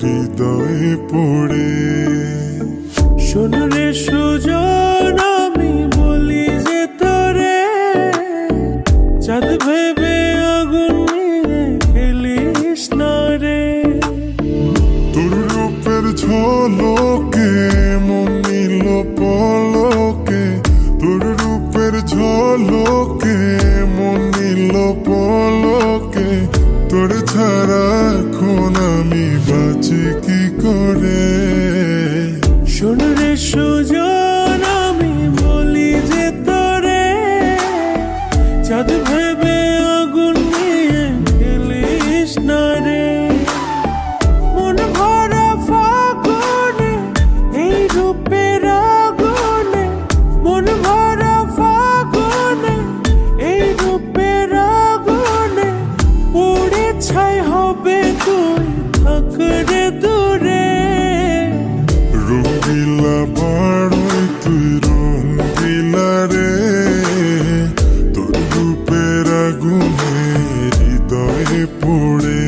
হৃদয়ে পড়ে। শোন রে সুজন, আমি বলি যে তোরে, চাঁদ ভেবে আগুন নিয়ে খেলিস না রে। তোর রূপের ঝলকে মন নিল পলকে, তোর রূপের ঝলকে মন নিল পলকে। তোর ছাড়া এখন আমি বাঁচি কি করে। শোন রে সুজন, আমি বলি যে তোরে, চাঁদ ভেবে আগুন নিয়ে খেলিস না রে। মন ভরা ফাগুনে এই রূপের আগুনে, মন ভরা ফাগুনে এই রূপের আগুনে, পুড়ে ছাই হবে তুই থাক রে দূরে। রঙ্গিলা বাড়ই তুই রঙ্গিলা রে, তোর রূপের আগুনে হৃদয়ে পড়ে।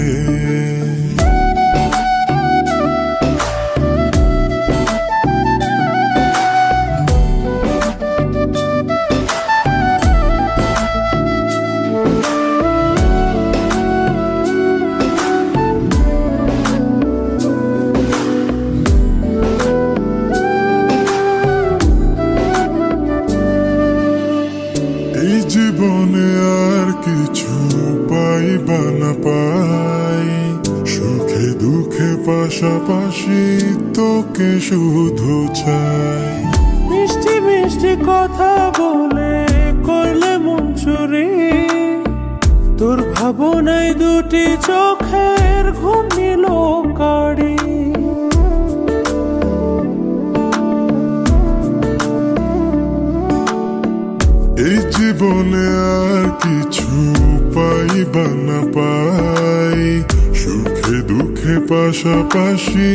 এই জীবনে আর কিছু পাইবা না পাই, সুখে দুঃখে পাশাপাশি তোকে শুধু চাই। মিষ্টি মিষ্টি কথা বলে করলে মন চুরি, তোর ভাবনায় দুটি চোখের ঘুম নিল কাড়ি। এই জীবনে আর কিছু পাইবা না পাই, সুখে দুঃখে পাশাপাশি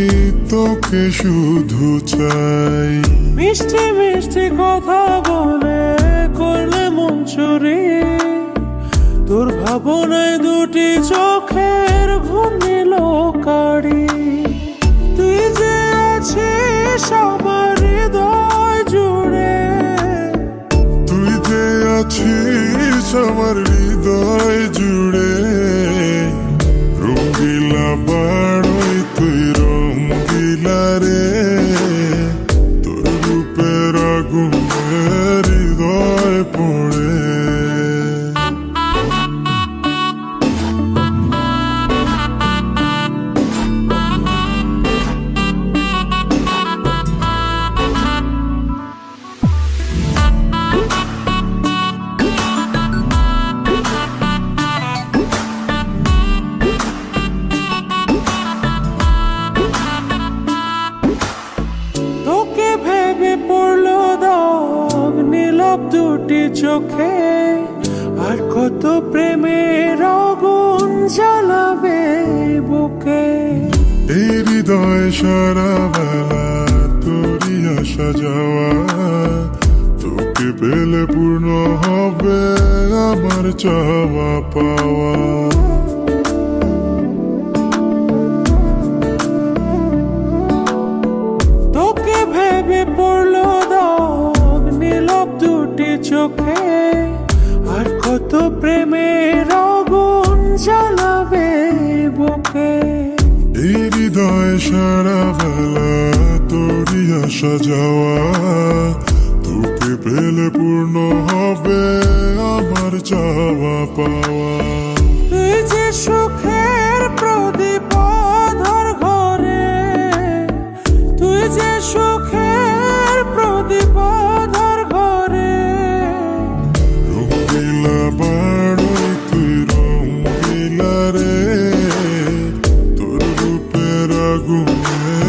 তোকে শুধু চাই। মিষ্টি মিষ্টি কথা বলে করলে মন চুরি, তোর ভাবনায় দুটি চোখের ঘুম নিল কাড়ি। তুই যে আছিস আমার হৃদয় জুড়ে, তুই যে আছিস আমার হৃদয় জুড়ে। রঙ্গিলা বাড়ই তুই রঙ্গিলা রে, তোর রূপের আগুনে হৃদয় পড়ে। তোকে ভেবে পড়লো দাগ নীলাভ দুটি চোখে, আর কত প্রেমের আগুন জ্বালাবে বুকে। এই হৃদয় সারা বেলা তোরই আসা যাওয়া, তোকে পেলে পূর্ণ হবে আমার চাওয়া পাওয়া। তোকে ভেবে পড়লো দাগ নীলাভ দুটি চোখে, আর কত প্রেমের আগুন জ্বালাবে বুকে। এই হৃদয় সারা বেলা তোরই আসা যাওয়া, তোকে পেলে পূর্ণ হবে আমার চাওয়া পাওয়া। তুই যে সুখের প্রদীপ ধর ঘরে, তুই যে সুখের প্রদীপ ধর ঘরে। রঙ্গিলা বাড়ই তুই রঙ্গিলা রে, তোর রূপের আগুনে